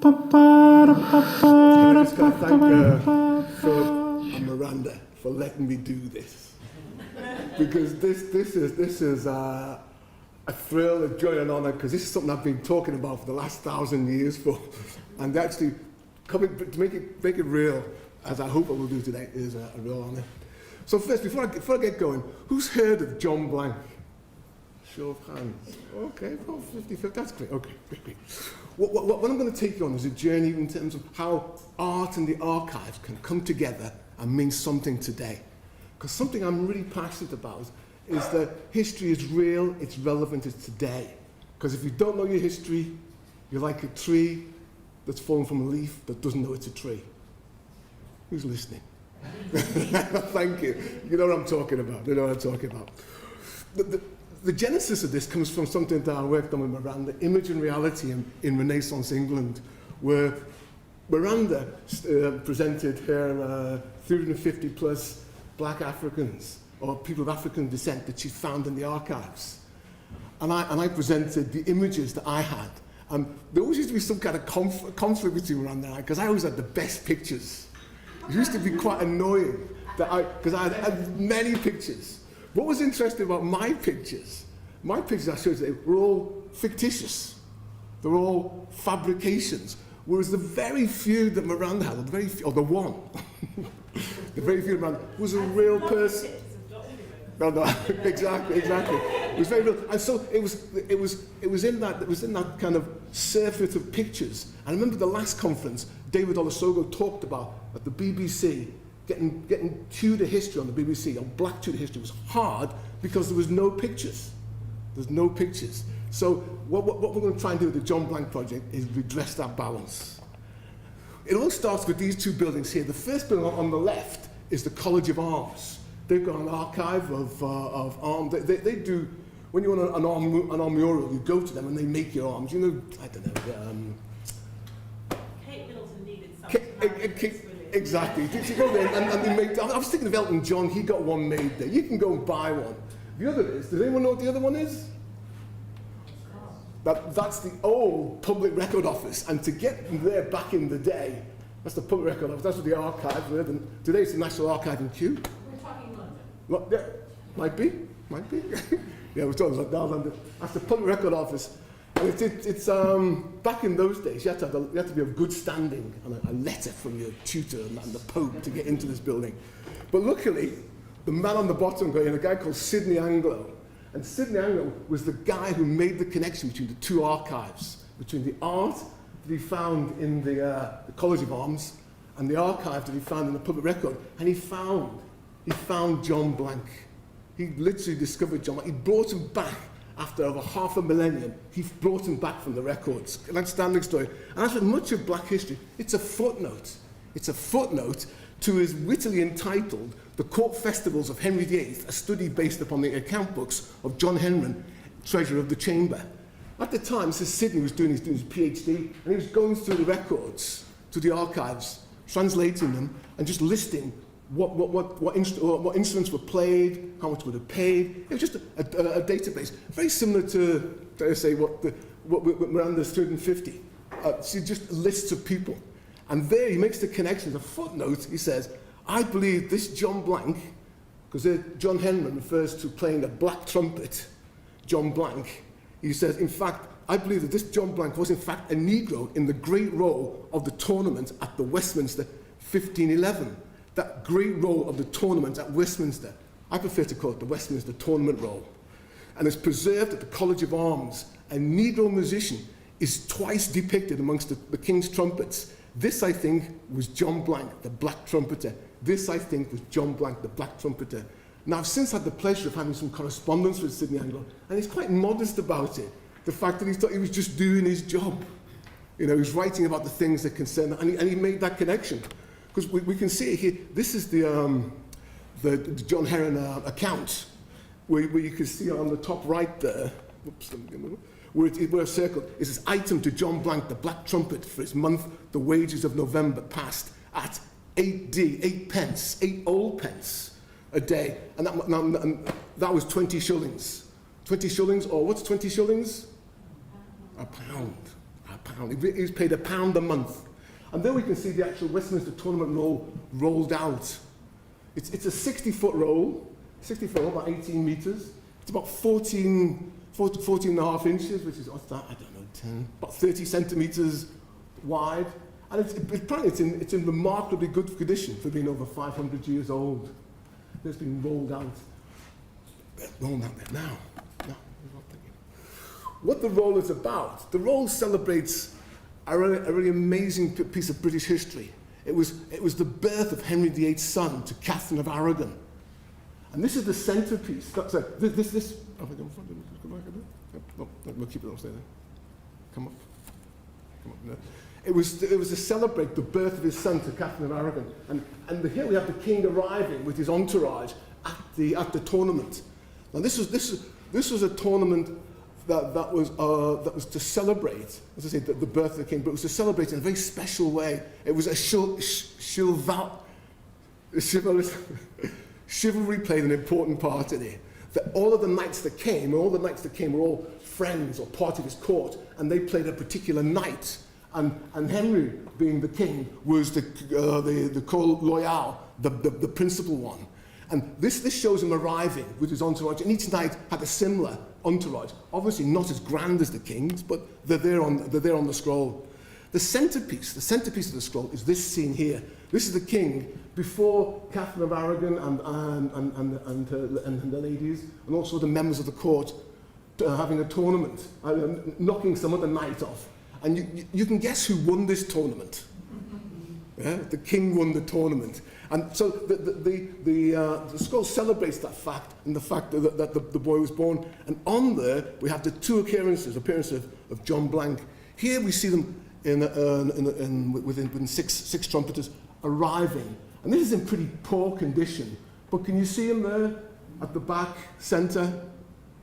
just got to thank Philip and Miranda for letting me do this, because this is a thrill, a joy and honour, because this is something I've been talking about for the last 1,000 years and actually coming to make it real, as I hope I will do today, is a real honour. So first, before I get going, who's heard of John Blanke? Show of hands. Okay, well, 50-50, that's great. Okay, great. What I'm going to take you on is a journey in terms of how art and the archives can come together and mean something today. Because something I'm really passionate about is that history is real, it's relevant, it's today. Because if you don't know your history, you're like a tree that's fallen from a leaf that doesn't know it's a tree. Who's listening? Thank you. You know what I'm talking about. The genesis of this comes from something that I worked on with Miranda, Image and Reality in Renaissance England, where Miranda presented her 350 plus black Africans, or people of African descent, that she found in the archives. And I presented the images that I had. And there always used to be some kind of conflict between Miranda and I, because I always had the best pictures. It used to be quite annoying, because I had many pictures. What was interesting about my pictures I showed you, were all fictitious. They were all fabrications. Whereas the very few that Miranda had, the very few, or the one, the very few Miranda, was a real person. No, exactly. It was very real. And so it was in that kind of surfeit of pictures. And I remember the last conference, David Olusogo talked about at the BBC, getting Tudor history on the BBC, on Black Tudor history, was hard because there was no pictures. There's no pictures. So what we're going to try and do with the John Blanke project is redress that balance. It all starts with these two buildings here. The first building on the left is the College of Arms. They've got an archive of arms. They do, when you want an arm mural, you go to them and they make your arms. You know, I don't know. Kate Middleton needed something. Exactly. You go there and they make. I was thinking of Elton John. He got one made there. You can go and buy one. The other is. Does anyone know what the other one is? That's the old Public Record Office. And to get there back in the day, that's the Public Record Office. That's what the archive were. And today it's the National Archive in Kew. We're talking London. Well, yeah, might be. Yeah, we're talking about London. That's the Public Record Office. And it's back in those days, you had to be of good standing and a letter from your tutor and the Pope to get into this building. But luckily, the man on the bottom, a guy called Sidney Anglo, and Sidney Anglo was the guy who made the connection between the two archives, between the art that he found in the College of Arms and the archive that he found in the Public Record. And he found John Blanke. He literally discovered John Blanke. He brought him back. After over half a millennium, he brought him back from the records. An outstanding story. And as with much of black history, it's a footnote. It's a footnote to his wittily entitled The Court Festivals of Henry VIII, a study based upon the account books of John Henron, Treasurer of the Chamber. At the time, Sidney was doing his PhD, and he was going through the records to the archives, translating them, and just listing what instruments were played, how much were they paid. It was just a database, very similar to, dare I say, what Miranda's 350. She just lists of people. And there he makes the connection, the footnote, he says, I believe this John Blanke, because John Henron refers to playing a black trumpet, John Blanke. He says, in fact, I believe that this John Blanke was in fact a Negro in the great role of the tournament at the Westminster 1511. That great role of the tournament at Westminster. I prefer to call it the Westminster Tournament Roll. And it's preserved at the College of Arms. A Negro musician is twice depicted amongst the King's trumpets. This, I think, was John Blanke, the Black Trumpeter. This, I think, was John Blanke, the Black Trumpeter. Now, I've since had the pleasure of having some correspondence with Sidney Anglo, and he's quite modest about it. The fact that he thought he was just doing his job. You know, he was writing about the things that concern him, and he made that connection. Because we can see it here. This is the John Henron account, where you can see on the top right there, where it's circled, it says, item to John Blanke, the Black Trumpet, for his month, the wages of November passed at 8 old pence a day. And that was 20 shillings. 20 shillings, or what's 20 shillings? A pound. £1. He was paid £1 a month. And then we can see the actual Westminster tournament roll rolled out. It's a 60-foot roll, about 18 metres. It's about 14 and a half inches, which is, what's that? I don't know, about 30 centimetres wide. And apparently it's in remarkably good condition for being over 500 years old. It's been rolled out. Rolling out there now. What the roll is about, the roll celebrates a really amazing piece of British history. It was the birth of Henry VIII's son to Catherine of Aragon. And this is the centrepiece. Have I gone front? Go back a bit? No, we'll keep it on, stay there. Come up. No. It was to celebrate the birth of his son to Catherine of Aragon. And here we have the king arriving with his entourage at the tournament. Now this was a tournament that was to celebrate, as I say, the birth of the king, but it was to celebrate in a very special way. It was a chivalry played an important part in it. That all the knights that came were all friends or part of his court, and they played a particular knight. And Henry, being the king, was the Col Loyal, the principal one. And this shows him arriving with his entourage, and each knight had a similar entourage. Obviously not as grand as the king's, but they're there on the scroll. The centrepiece of the scroll is this scene here. This is the king before Catherine of Aragon and the ladies, and also the members of the court having a tournament, knocking some other knight off. And you can guess who won this tournament. Yeah? The king won the tournament. And so the scroll celebrates that fact, and the fact that the boy was born. And on there, we have the two appearances of John Blanke. Here we see them within six trumpeters arriving. And this is in pretty poor condition. But can you see them there at the back, centre?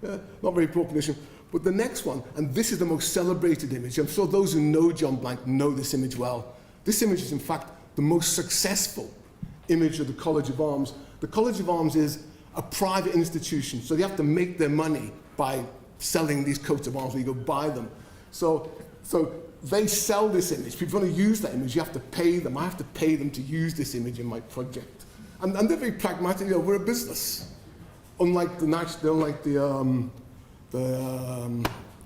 Yeah, not very poor condition. But the next one, and this is the most celebrated image. I'm sure those who know John Blanke know this image well. This image is, in fact, the most successful image of the College of Arms. The College of Arms is a private institution, so they have to make their money by selling these coats of arms where you go buy them. So they sell this image. If you want to use that image, you have to pay them. I have to pay them to use this image in my project. And they're very pragmatic. We're a business. Unlike the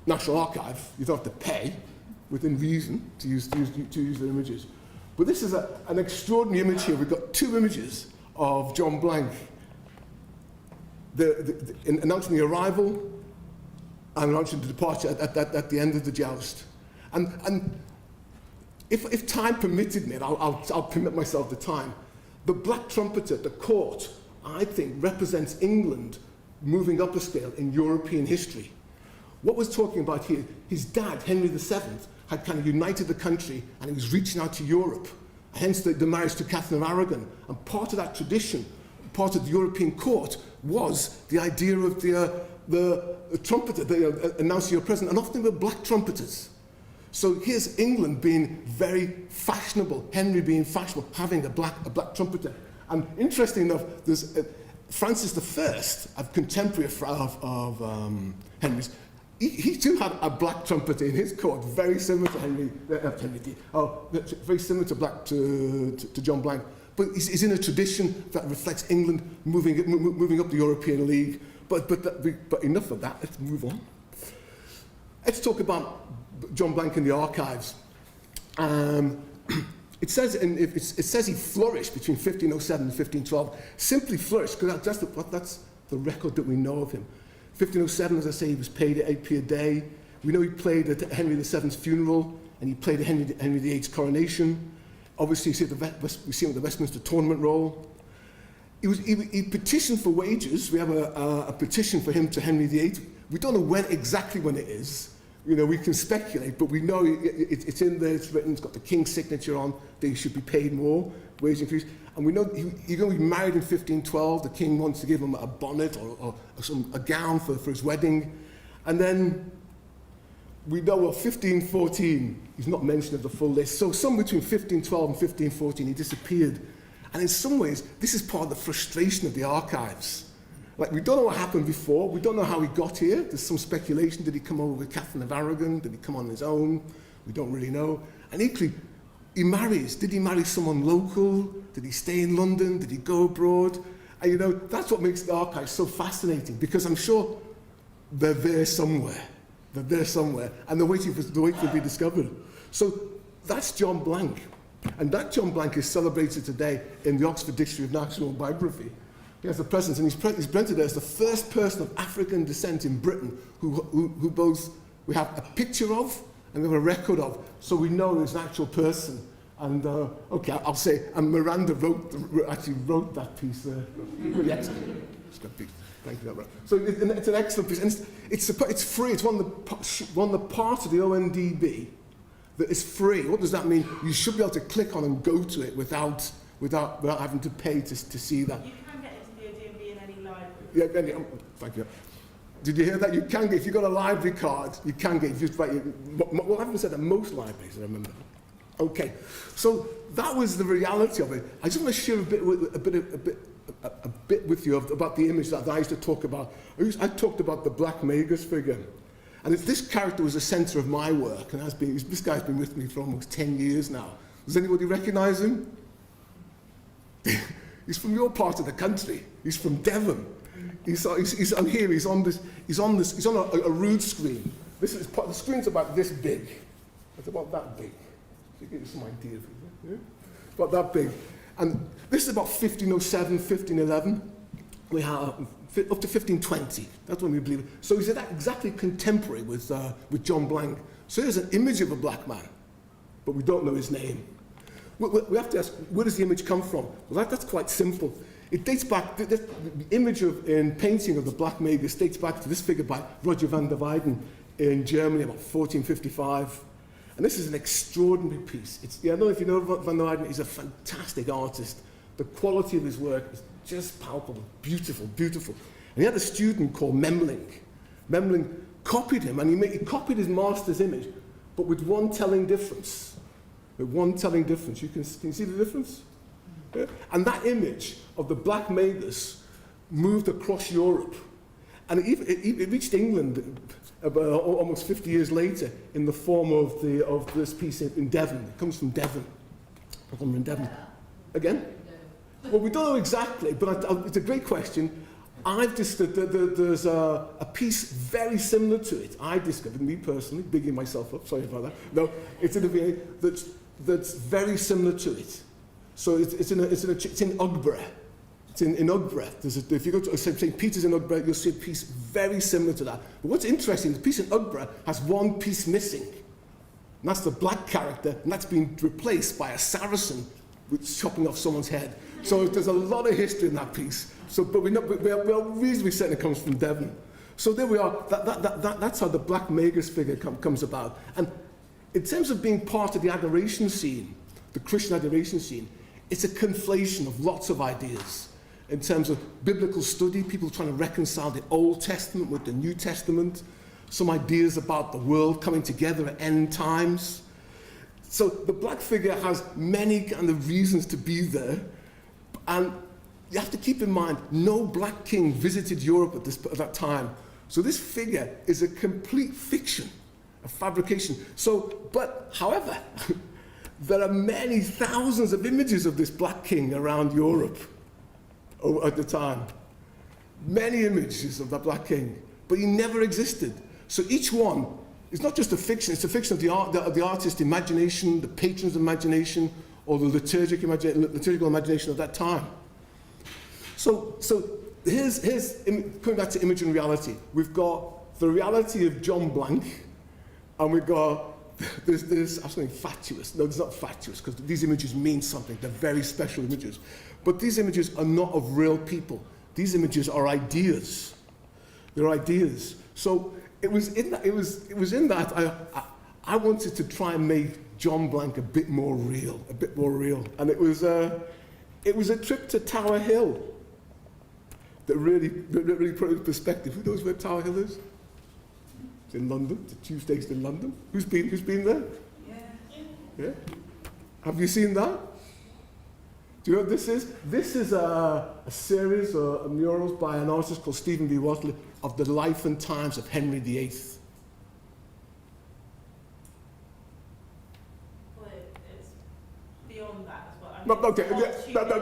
National Archive, you don't have to pay within reason to use their images. But this is an extraordinary image here. We've got two images of John Blanke announcing the arrival and announcing the departure at the end of the joust. And if time permitted me, and I'll permit myself the time, the Black Trumpet at the court, I think, represents England moving up a scale in European history. What we're talking about here, his dad, Henry VII, had kind of united the country, and he was reaching out to Europe. Hence the marriage to Catherine of Aragon. And part of that tradition, part of the European court, was the idea of the trumpeter, announcing your presence, and often were black trumpeters. So here's England being very fashionable, Henry being fashionable, having a black trumpeter. And interesting enough, there's Francis I, a contemporary of Henry's, he too had a black trumpeter in his court, very similar to very similar to John Blanke. But he's in a tradition that reflects England moving up the European League. But enough of that. Let's move on. Let's talk about John Blanke in the archives. It says he flourished between 1507 and 1512. Simply flourished because that's the record that we know of him. 1507, as I say, he was paid at 8p a day. We know he played at Henry VII's funeral, and he played at Henry VIII's coronation. Obviously, we see him at the Westminster tournament roll. He petitioned for wages. We have a petition for him to Henry VIII. We don't know exactly when it is. We can speculate, but we know it's in there, it's written, it's got the king's signature on, that he should be paid more, wage increase. And we know he's going to be married in 1512. The king wants to give him a bonnet or a gown for his wedding. And then we know, 1514, he's not mentioned at the full list. So somewhere between 1512 and 1514, he disappeared. And in some ways, this is part of the frustration of the archives. Like, we don't know what happened before. We don't know how he got here. There's some speculation. Did he come over with Catherine of Aragon? Did he come on his own? We don't really know. And equally, he marries. Did he marry someone local? Did he stay in London? Did he go abroad? And you know, that's what makes the archives so fascinating, because I'm sure they're there somewhere. They're there somewhere, and they're waiting to be discovered. So that's John Blanke. And that John Blanke is celebrated today in the Oxford Dictionary of National Biography. He has a presence, and he's presented as the first person of African descent in Britain who both we have a picture of and we have a record of, so we know he's an actual person. And okay, I'll say, and Miranda actually wrote that piece. Really excellent. Thank you, so it's an excellent piece, and it's free. It's one of the parts of the ONDB that is free. What does that mean? You should be able to click on and go to it without having to pay to see that. You can get into the ODMB in any library. Yeah, thank you. Did you hear that? You can get, if you've got a library card, you can get, well, I haven't said that most libraries, I remember. Okay, so that was the reality of it. I just want to share a bit with you about the image that I used to talk about. I talked about the Black Magus figure. And this character was the centre of my work, and this guy's been with me for almost 10 years now. Does anybody recognise him? He's from your part of the country. He's from Devon. He's on here. He's on a rood screen. The screen's about this big. It's about that big. To give you some idea of it. Yeah? It's about that big. And this is about 1507, 1511. We have up to 1520. That's when we believe it. So he's exactly contemporary with John Blanke. So here's an image of a black man, but we don't know his name. We have to ask, where does the image come from? Well, that's quite simple. It dates back, the image in painting of the Black Magus dates back to this figure by Roger van der Weyden in Germany about 1455. And this is an extraordinary piece. I don't know if you know van der Weyden, he's a fantastic artist. The quality of his work is just palpable, beautiful, beautiful. And he had a student called Memling. Memling copied him, and he copied his master's image, but with one telling difference. With one telling difference. Can you see the difference? Yeah. And that image of the Black Magus moved across Europe. And it reached England almost 50 years later in the form of this piece in Devon. It comes from Devon. From Devon. Again? Well, we don't know exactly, but it's a great question. I've discovered that there's a piece very similar to it. I discovered, me personally, bigging myself up, sorry about that. No, it's in a VA that's very similar to it. So it's in Ugborough. It's in Ugborough. If you go to St. Peter's in Ugborough, you'll see a piece very similar to that. But what's interesting, the piece in Ugborough has one piece missing. And that's the black character, and that's been replaced by a Saracen with chopping off someone's head. So there's a lot of history in that piece. So, but we are reasonably certain it comes from Devon. So there we are. That's how the Black Magus figure comes about. And in terms of being part of the adoration scene, the Christian adoration scene, it's a conflation of lots of ideas. In terms of biblical study, people trying to reconcile the Old Testament with the New Testament, some ideas about the world coming together at end times. So the black figure has many kind of reasons to be there. And you have to keep in mind, no black king visited Europe at that time. So this figure is a complete fiction, a fabrication. However, there are many thousands of images of this black king around Europe at the time. Many images of that black king, but he never existed. So each one is not just a fiction, it's a fiction of the artist's imagination, the patron's imagination, or the liturgical imagination of that time. So here's coming back to image and reality. We've got the reality of John Blanke, and we've got this I'm saying fatuous. No, it's not fatuous, because these images mean something. They're very special images. But these images are not of real people. These images are ideas. They're ideas. So it was in that I wanted to try and make John Blanke a bit more real. And it was a trip to Tower Hill that really put it in perspective. Who knows where Tower Hill is? It's in London. It's a tube station in London. Who's been there? Yeah. Have you seen that? Do you know what this is? This is a series of murals by an artist called Stephen B. Watley of the life and times of Henry VIII. beyond that as well. I No, mean, okay, it's yeah, no,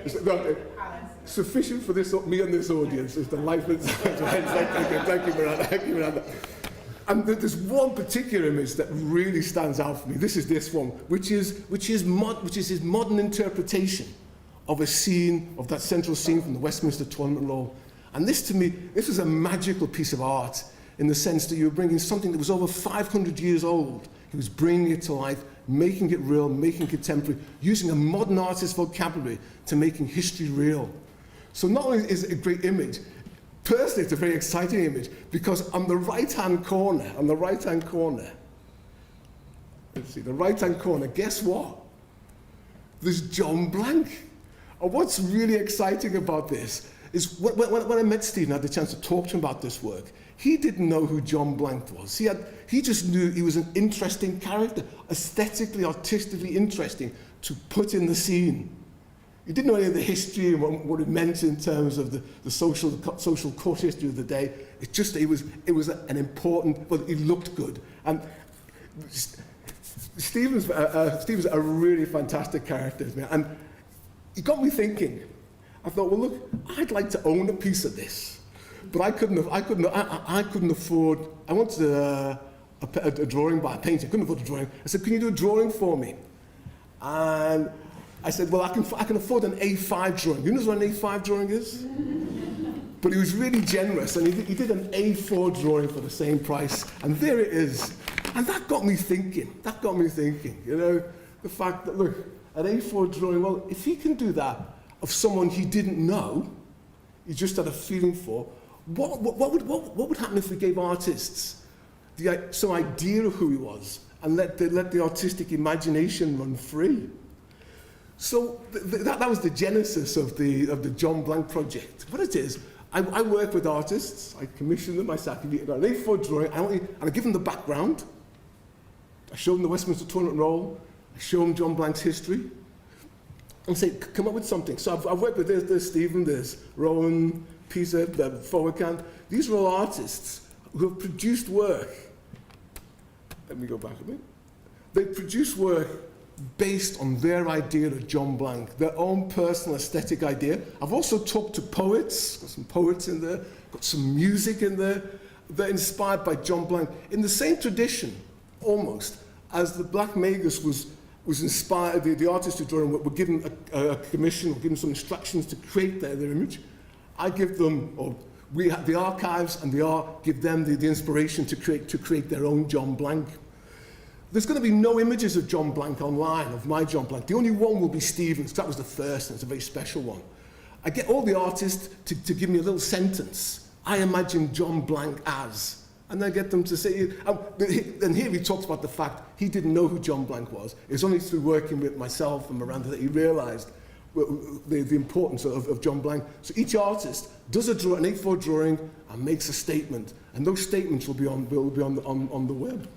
history no, of the palace. sufficient for this, me and this audience is the life and thank you, Miranda. Thank you, Miranda. And there's one particular image that really stands out for me. This one, which is his modern interpretation of a scene, of that central scene from the Westminster Tournament Roll. And this, to me, this was a magical piece of art in the sense that you were bringing something that was over 500 years old. He was bringing it to life, making it real, making it contemporary, using a modern artist's vocabulary to making history real. So not only is it a great image, personally it's a very exciting image because on the right-hand corner, let's see, the right-hand corner, guess what? There's John Blanke. And what's really exciting about this is when I met Stephen, I had the chance to talk to him about this work. He didn't know who John Blanke was. He just knew he was an interesting character, aesthetically, artistically interesting to put in the scene. He didn't know any of the history and what it meant in terms of the social court history of the day. It's just that it was an important, well, he looked good. And Stephen's a really fantastic character, and he got me thinking. I thought, well, look, I'd like to own a piece of this, but I couldn't afford. I wanted a drawing by a painter. I couldn't afford a drawing. I said, can you do a drawing for me? And I said, well, I can afford an A5 drawing. You know what an A5 drawing is? But he was really generous, and he did an A4 drawing for the same price, and there it is. And that got me thinking. You know, the fact that, look, an A4 drawing, well, if he can do that of someone he didn't know, he just had a feeling for, what would happen if we gave artists some idea of who he was and let the artistic imagination run free? So that was the genesis of the John Blanke project. What it is, I work with artists, I commission them, I say, an A4 drawing, and I give them the background. I show them the Westminster Tournament Roll, I show them John Blanke's history, and say, come up with something. So I've worked with there's Stephen, there's Rowan, Pisa, the Forward. These are all artists who have produced work. Let me go back a bit. They produce work based on their idea of John Blanke, their own personal aesthetic idea. I've also talked to poets, got some poets in there, got some music in there. They're inspired by John Blanke in the same tradition, almost, as the Black Magus was inspired, the artists who drew were given a commission, were given some instructions to create their image. I give them, or we have the archives and the art, give them the inspiration to create their own John Blanke. There's going to be no images of John Blanke online, of my John Blanke. The only one will be Stephen's. That was the first, and it's a very special one. I get all the artists to give me a little sentence. I imagine John Blanke as. And I get them to say, and here he talks about the fact he didn't know who John Blanke was. It's only through working with myself and Miranda that he realised the importance of John Blanke. So each artist does an A4 drawing and makes a statement, and those statements will be on the web.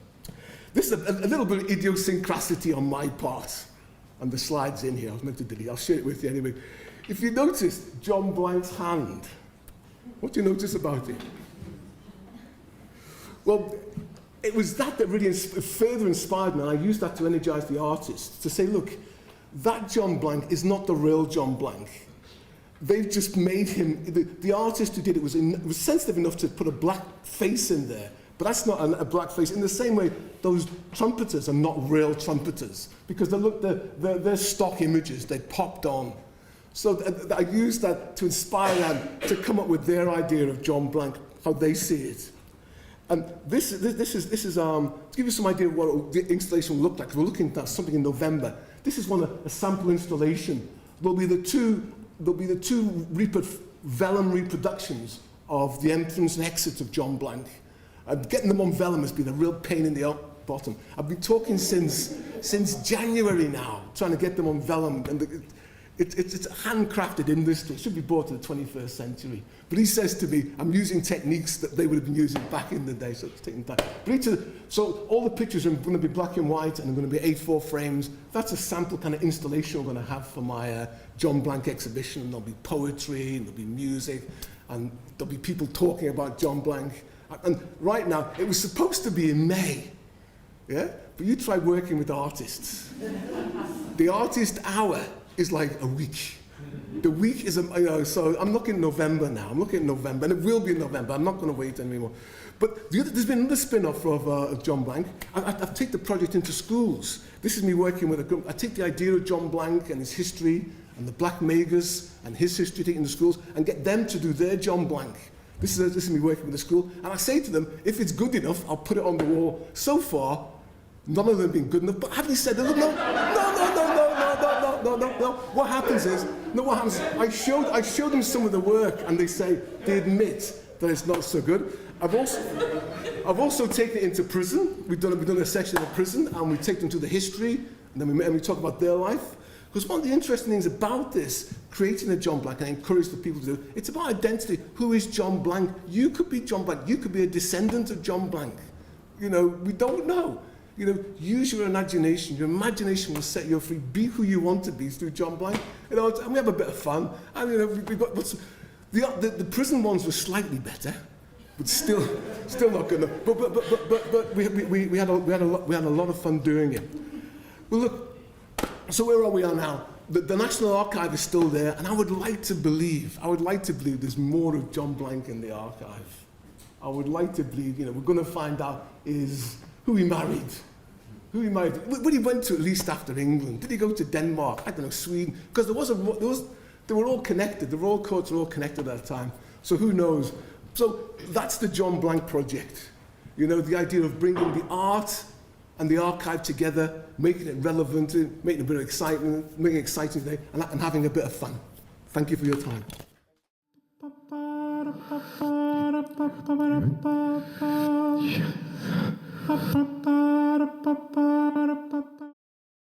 This is a little bit of idiosyncrasy on my part, and the slides in here. I was meant to delete. I'll share it with you anyway. If you notice John Blanke's hand, what do you notice about it? Well, it was that really further inspired me, and I used that to energise the artists, to say, look, that John Blanke is not the real John Blanke. They've just made him, the artist who did it was sensitive enough to put a black face in there, but that's not a black face. In the same way, those trumpeters are not real trumpeters, because they're stock images, they popped on. So I used that to inspire them to come up with their idea of John Blanke, how they see it. And this is to give you some idea of what the installation will look like. We're looking at something in November. This is a sample installation. There'll be the two vellum reproductions of the entrance and exit of John Blanke. Getting them on vellum has been a real pain in the bottom. I've been talking since January now, trying to get them on vellum, and it's a handcrafted industry. It should be brought to the 21st century. But he says to me, I'm using techniques that they would have been using back in the day, so it's taking time. So all the pictures are going to be black and white, and they're going to be A4 frames. That's a sample kind of installation we're going to have for my John Blanke exhibition. And there'll be poetry, and there'll be music, and there'll be people talking about John Blanke. And right now, it was supposed to be in May, yeah? but you try working with artists. The artist hour is like a week. The week is, so I'm looking at November now. I'm looking at November, and it will be in November. I'm not going to wait anymore. But there's been another spin-off of John Blanke. I've taken the project into schools. This is me working with a group. I take the idea of John Blanke and his history, and the Black Magas and his history, taken to schools, and get them to do their John Blanke. This is me working with the school, and I say to them, if it's good enough, I'll put it on the wall. So far, none of them have been good enough, but having said that, no. What happens is, I show them some of the work, and they admit that it's not so good. I've also taken it into prison. We've done a section of prison, and we take them to the history, and then we talk about their life. Because one of the interesting things about this, creating a John Blanke, and I encourage the people to do, it's about identity. Who is John Blanke? You could be John Blanke. You could be a descendant of John Blanke. We don't know. Use your imagination. Your imagination will set you free. Be who you want to be through John Blanke. And we have a bit of fun. And we've got the prison ones were slightly better, but still not good enough. But we had a lot of fun doing it. Well, look. So where are we now? The National Archive is still there, and I would like to believe there's more of John Blanke in the archive. I would like to believe, we're going to find out is who he married. Where he went to, at least after England. Did he go to Denmark? I don't know, Sweden? Because they were all connected. The royal courts were all connected at that time. So who knows? So that's the John Blanke project. The idea of bringing the art and the archive together, making it relevant, making a bit of excitement, making it exciting today, and having a bit of fun. Thank you for your time.